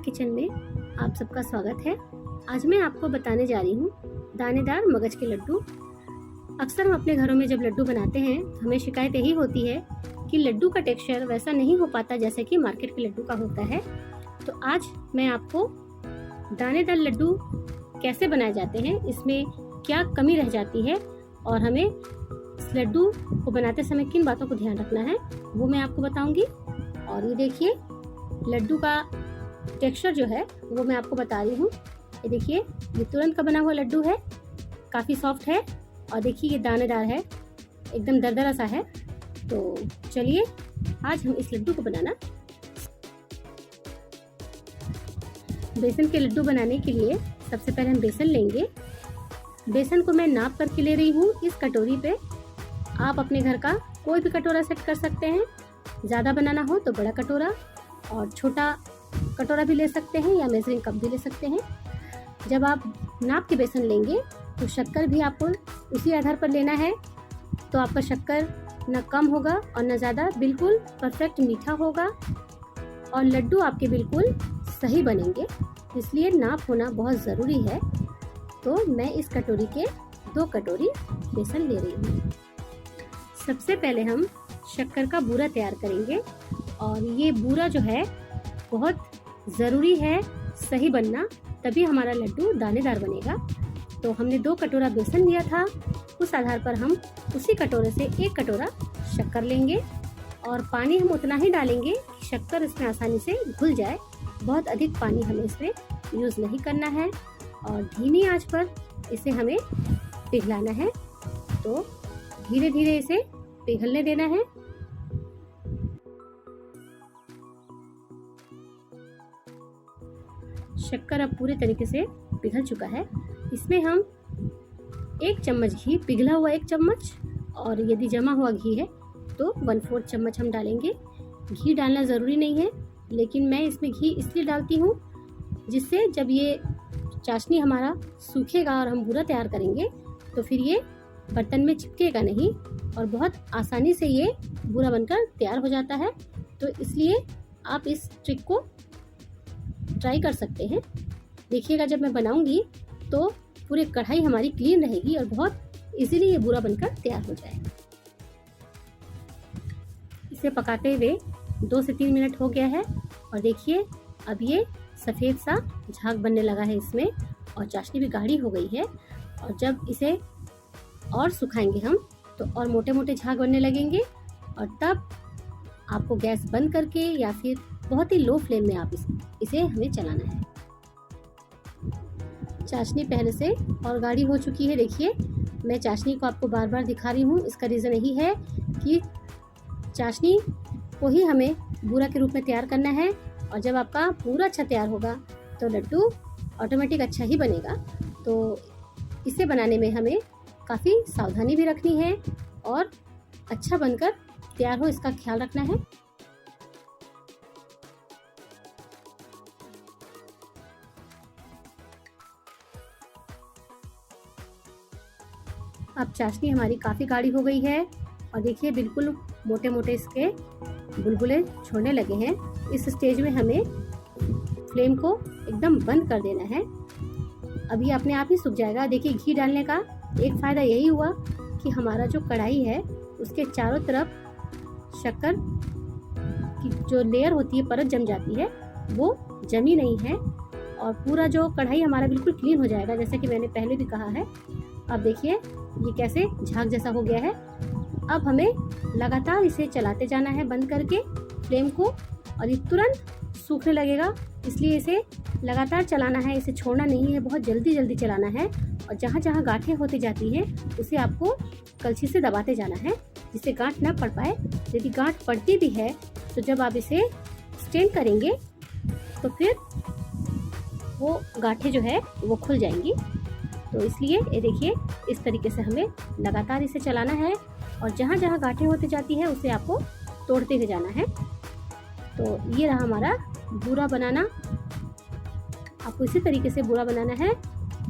Kitchen में आप सबका स्वागत है। आज मैं आपको बताने जा रही हूँ दानेदार मगज के लड्डू। अक्सर हम अपने घरों में जब लड्डू बनाते हैं हमें शिकायत यही होती है कि लड्डू का टेक्सचर वैसा नहीं हो पाता जैसे कि मार्केट के लड्डू का होता है। तो आज मैं आपको दानेदार लड्डू कैसे बनाए जाते हैं, इसमें क्या कमी रह जाती है और हमें इस लड्डू को बनाते समय किन बातों को ध्यान रखना है वो मैं आपको बताऊंगी। और ये देखिए लड्डू का टेक्सचर जो है वो मैं आपको बता रही हूँ। ये देखिए ये तुरंत का बना हुआ लड्डू है, काफ़ी सॉफ्ट है और देखिए ये दानेदार है, एकदम दरदरा सा है। तो चलिए आज हम इस लड्डू को बनाना। बेसन के लड्डू बनाने के लिए सबसे पहले हम बेसन लेंगे। बेसन को मैं नाप करके ले रही हूँ इस कटोरी पे। आप अपने घर का कोई भी कटोरा सेट कर सकते हैं, ज़्यादा बनाना हो तो बड़ा कटोरा और छोटा कटोरा भी ले सकते हैं या मेजरिंग कप भी ले सकते हैं। जब आप नाप के बेसन लेंगे तो शक्कर भी आपको उसी आधार पर लेना है, तो आपका शक्कर ना कम होगा और ना ज़्यादा, बिल्कुल परफेक्ट मीठा होगा और लड्डू आपके बिल्कुल सही बनेंगे। इसलिए नाप होना बहुत ज़रूरी है। तो मैं इस कटोरी के 2 कटोरी बेसन ले रही हूँ। सबसे पहले हम शक्कर का बूरा तैयार करेंगे और ये बूरा जो है बहुत ज़रूरी है सही बनना, तभी हमारा लड्डू दानेदार बनेगा। तो हमने 2 कटोरा बेसन लिया था, उस आधार पर हम उसी कटोरे से 1 कटोरा शक्कर लेंगे और पानी हम उतना ही डालेंगे कि शक्कर इसमें आसानी से घुल जाए। बहुत अधिक पानी हमें इसमें यूज़ नहीं करना है और धीमी आंच पर इसे हमें पिघलाना है। तो धीरे धीरे इसे पिघलने देना है। शक्कर अब पूरे तरीके से पिघल चुका है। इसमें हम 1 चम्मच घी, पिघला हुआ 1 चम्मच, और यदि जमा हुआ घी है तो 1/4 चम्मच हम डालेंगे। घी डालना ज़रूरी नहीं है, लेकिन मैं इसमें घी इसलिए डालती हूँ जिससे जब ये चाशनी हमारा सूखेगा और हम बूरा तैयार करेंगे तो फिर ये बर्तन में चिपकेगा नहीं और बहुत आसानी से ये बूरा बनकर तैयार हो जाता है। तो इसलिए आप इस ट्रिक को ट्राई कर सकते हैं। देखिएगा जब मैं बनाऊंगी तो पूरी कढ़ाई हमारी क्लीन रहेगी और बहुत इजीली ये बूरा बनकर तैयार हो जाएगा। इसे पकाते हुए 2 से 3 मिनट हो गया है और देखिए अब ये सफ़ेद सा झाग बनने लगा है इसमें और चाशनी भी गाढ़ी हो गई है। और जब इसे और सुखाएंगे हम तो और मोटे मोटे झाग बनने लगेंगे और तब आपको गैस बंद करके या फिर बहुत ही लो फ्लेम में आप इसे हमें चलाना है। चाशनी पहले से और गाढ़ी हो चुकी है। देखिए मैं चाशनी को आपको बार बार दिखा रही हूँ, इसका रीज़न यही है कि चाशनी को ही हमें बूरा के रूप में तैयार करना है और जब आपका पूरा अच्छा तैयार होगा तो लड्डू ऑटोमेटिक अच्छा ही बनेगा। तो इसे बनाने में हमें काफ़ी सावधानी भी रखनी है और अच्छा बनकर तैयार हो इसका ख्याल रखना है। अब चाशनी हमारी काफ़ी गाढ़ी हो गई है और देखिए बिल्कुल मोटे मोटे इसके बुलबुले छोड़ने लगे हैं। इस स्टेज में हमें फ्लेम को एकदम बंद कर देना है। अभी अपने आप ही सूख जाएगा। देखिए घी डालने का एक फ़ायदा यही हुआ कि हमारा जो कढ़ाई है उसके चारों तरफ शक्कर की जो लेयर होती है, परत जम जाती है, वो जमी नहीं है और पूरा जो कढ़ाई हमारा बिल्कुल क्लीन हो जाएगा, जैसे कि मैंने पहले भी कहा है। अब देखिए ये कैसे झाग जैसा हो गया है। अब हमें लगातार इसे चलाते जाना है बंद करके फ्लेम को और ये तुरंत सूखने लगेगा, इसलिए इसे लगातार चलाना है, इसे छोड़ना नहीं है, बहुत जल्दी जल्दी चलाना है। और जहाँ जहाँ गांठें होती जाती हैं उसे आपको कलछी से दबाते जाना है जिससे गांठ ना पड़ पाए। यदि गांठ पड़ती भी है तो जब आप इसे स्ट्रेन करेंगे तो फिर वो गांठें जो है वो खुल जाएंगी। तो इसलिए ये देखिए इस तरीके से हमें लगातार इसे चलाना है और जहाँ जहाँ गांठें होती जाती है उसे आपको तोड़ते हुए जाना है। तो ये रहा हमारा बूरा बनाना। आपको इसी तरीके से बूरा बनाना है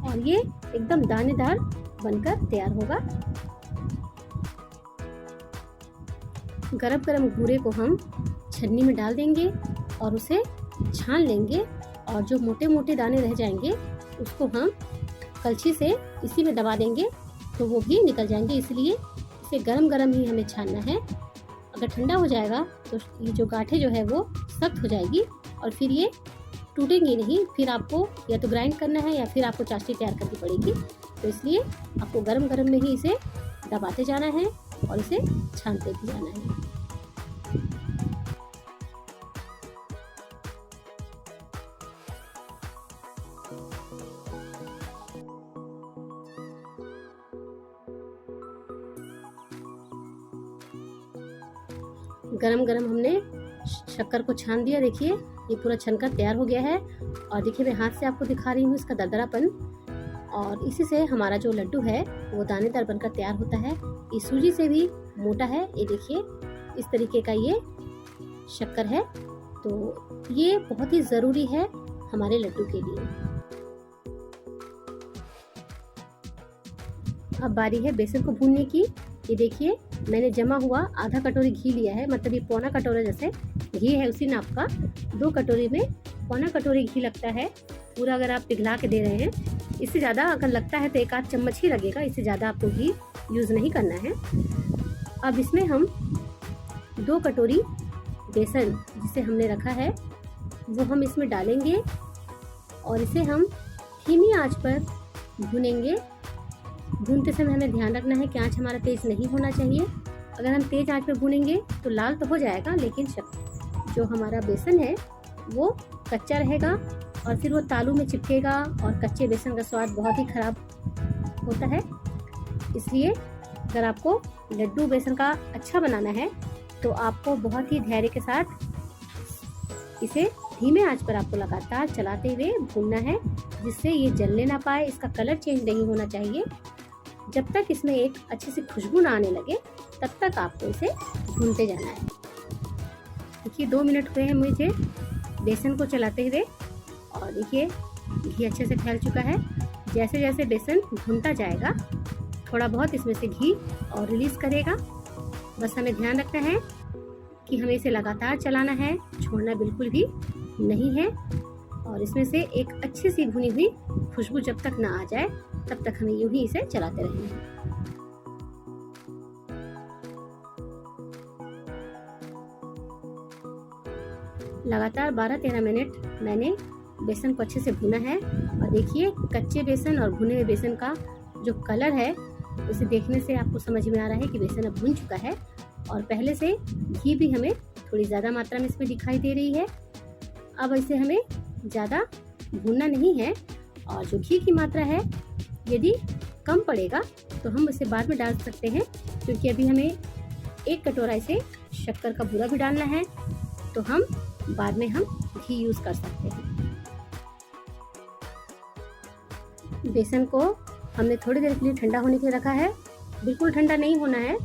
और ये एकदम दानेदार बनकर तैयार होगा। गरम गरम बूरे को हम छन्नी में डाल देंगे और उसे छान लेंगे और जो मोटे मोटे दाने रह जाएंगे उसको हम कलछी से इसी में दबा देंगे तो वो भी निकल जाएंगे। इसलिए इसे गरम गरम ही हमें छानना है। अगर ठंडा हो जाएगा तो ये जो गांठें जो है वो सख्त हो जाएगी और फिर ये टूटेंगी नहीं। फिर आपको या तो ग्राइंड करना है या फिर आपको चाशनी तैयार करनी पड़ेगी। तो इसलिए आपको गरम गरम में ही इसे दबाते जाना है और इसे छानते भी जाना है। गरम गरम हमने शक्कर को छान दिया। देखिए ये पूरा छनकर तैयार हो गया है और देखिए मैं हाथ से आपको दिखा रही हूँ इसका दरदरापन। और इसी से हमारा जो लड्डू है वो दानेदार बनकर तैयार होता है। ये सूजी से भी मोटा है। ये देखिए इस तरीके का ये शक्कर है। तो ये बहुत ही ज़रूरी है हमारे लड्डू के लिए। अब बारी है बेसन को भूनने की। ये देखिए मैंने जमा हुआ आधा कटोरी घी लिया है, मतलब ये पौना कटोरा जैसे घी है उसी नाप का। 2 कटोरी में पौना कटोरी घी लगता है पूरा, अगर आप पिघला के दे रहे हैं। इससे ज़्यादा अगर लगता है तो 1 आध चम्मच ही लगेगा, इससे ज़्यादा आपको घी यूज़ नहीं करना है। अब इसमें हम 2 कटोरी बेसन जिसे हमने रखा है वो हम इसमें डालेंगे और इसे हम धीमी आंच पर भूनेंगे। भूनते समय हमें ध्यान रखना है कि आंच हमारा तेज़ नहीं होना चाहिए। अगर हम तेज़ आंच पर भूनेंगे तो लाल तो हो जाएगा, लेकिन जो हमारा बेसन है वो कच्चा रहेगा और फिर वो तालू में चिपकेगा और कच्चे बेसन का स्वाद बहुत ही खराब होता है। इसलिए अगर आपको लड्डू बेसन का अच्छा बनाना है तो आपको बहुत ही धैर्य के साथ इसे धीमे आंच पर आपको लगातार चलाते हुए भूनना है, जिससे ये जलने ना पाए। इसका कलर चेंज नहीं होना चाहिए। जब तक इसमें एक अच्छी सी खुशबू ना आने लगे तब तक आपको इसे भूनते जाना है। देखिए 2 मिनट हुए हैं मुझे बेसन को चलाते हुए और देखिए घी अच्छे से फैल चुका है। जैसे जैसे बेसन भूनता जाएगा थोड़ा बहुत इसमें से घी और रिलीज़ करेगा। बस हमें ध्यान रखना है कि हमें इसे लगातार चलाना है, छोड़ना बिल्कुल भी नहीं है। और इसमें से एक अच्छी सी भुनी हुई खुशबू जब तक ना आ जाए तब तक हमें यूं ही इसे चलाते रहना है। लगातार 12-13 मिनट मैंने बेसन को अच्छे से भुना है और देखिए कच्चे बेसन और भुने हुए बेसन का जो कलर है उसे देखने से आपको समझ में आ रहा है कि बेसन अब भुन चुका है। और पहले से घी भी हमें थोड़ी ज़्यादा मात्रा में इसमें दिखाई दे रही है। अब इसे हमें ज़्यादा भूनना नहीं है और जो घी की मात्रा है यदि कम पड़ेगा तो हम इसे बाद में डाल सकते हैं, क्योंकि अभी हमें 1 कटोरा इसे शक्कर का बूरा भी डालना है, तो हम बाद में हम घी यूज़ कर सकते हैं। बेसन को हमने थोड़ी देर के लिए ठंडा होने के लिए रखा है। बिल्कुल ठंडा नहीं होना है,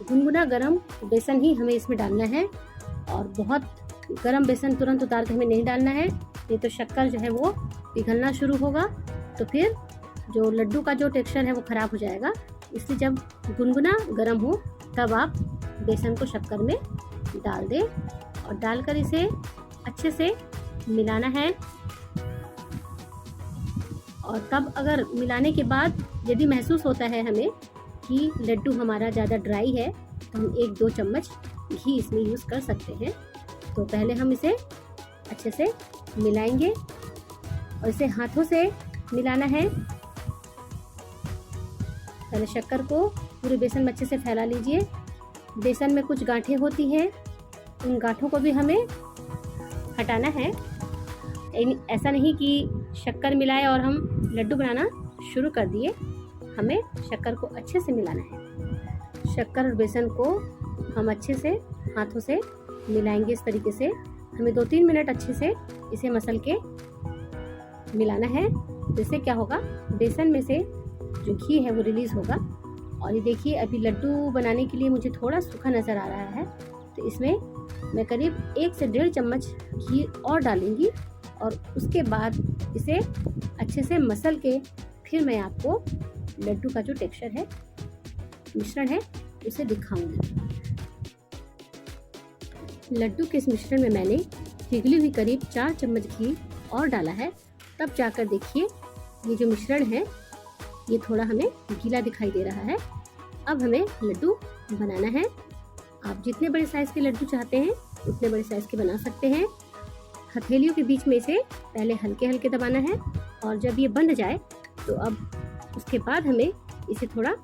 गुनगुना गरम बेसन ही हमें इसमें डालना है और बहुत गरम बेसन तुरंत उतार के हमें नहीं डालना है, नहीं तो शक्कर जो है वो पिघलना शुरू होगा तो फिर जो लड्डू का जो टेक्सचर है वो ख़राब हो जाएगा। इसलिए जब गुनगुना गरम हो तब आप बेसन को शक्कर में डाल दें और डालकर इसे अच्छे से मिलाना है। और तब अगर मिलाने के बाद यदि महसूस होता है हमें कि लड्डू हमारा ज़्यादा ड्राई है तो हम 1-2 चम्मच घी इसमें यूज़ कर सकते हैं। तो पहले हम इसे अच्छे से मिलाएंगे और इसे हाथों से मिलाना है। पहले शक्कर को पूरे बेसन में अच्छे से फैला लीजिए। बेसन में कुछ गांठें होती हैं, उन गांठों को भी हमें हटाना है। ऐसा नहीं कि शक्कर मिलाए और हम लड्डू बनाना शुरू कर दिए। हमें शक्कर को अच्छे से मिलाना है। शक्कर और बेसन को हम अच्छे से हाथों से मिलाएंगे। इस तरीके से हमें 2-3 मिनट अच्छे से इसे मसल के मिलाना है। जिससे क्या होगा, बेसन में से जो घी है वो रिलीज़ होगा। और ये देखिए अभी लड्डू बनाने के लिए मुझे थोड़ा सूखा नज़र आ रहा है, तो इसमें मैं करीब 1 से 1.5 चम्मच घी और डालूंगी और उसके बाद इसे अच्छे से मसल के फिर मैं आपको लड्डू का जो टेक्सचर है, मिश्रण है, उसे दिखाऊंगी। लड्डू के इस मिश्रण में मैंने पिघली हुई करीब 4 चम्मच घी और डाला है, तब जाकर देखिए ये जो मिश्रण है ये थोड़ा हमें गीला दिखाई दे रहा है। अब हमें लड्डू बनाना है। आप जितने बड़े साइज के लड्डू चाहते हैं उतने बड़े साइज के बना सकते हैं। हथेलियों के बीच में इसे पहले हल्के हल्के दबाना है और जब ये बंध जाए तो अब उसके बाद हमें इसे थोड़ा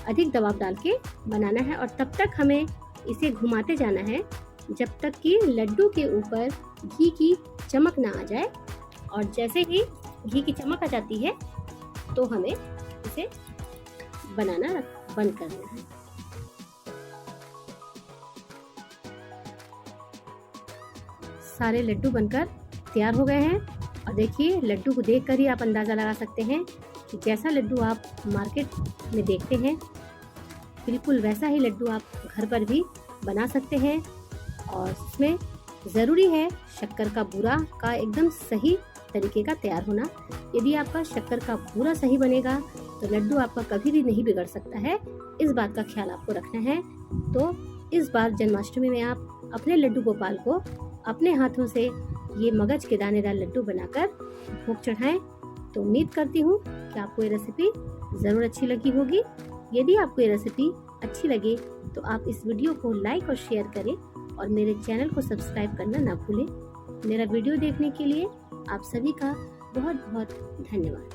अधिक दबाव डाल के बनाना है और तब तक हमें इसे घुमाते जाना है जब तक कि लड्डू के ऊपर घी की चमक ना आ जाए। और जैसे ही घी की चमक आ जाती है तो हमें इसे बनाना बंद कर देना है। सारे लड्डू बनकर तैयार हो गए हैं और देखिए लड्डू को देखकर ही आप अंदाज़ा लगा सकते हैं कि जैसा लड्डू आप मार्केट में देखते हैं बिल्कुल वैसा ही लड्डू आप घर पर भी बना सकते हैं। और इसमें ज़रूरी है शक्कर का बूरा का एकदम सही तरीके का तैयार होना। यदि आपका शक्कर का बूरा सही बनेगा तो लड्डू आपका कभी भी नहीं बिगड़ सकता है। इस बात का ख्याल आपको रखना है। तो इस बार जन्माष्टमी में आप अपने लड्डू गोपाल को अपने हाथों से ये मगज के दानेदार लड्डू बनाकर भोग चढ़ाएं। तो उम्मीद करती हूँ कि आपको ये रेसिपी ज़रूर अच्छी लगी होगी। यदि आपको ये रेसिपी अच्छी लगे तो आप इस वीडियो को लाइक और शेयर करें और मेरे चैनल को सब्सक्राइब करना ना भूलें। मेरा वीडियो देखने के लिए आप सभी का बहुत बहुत धन्यवाद।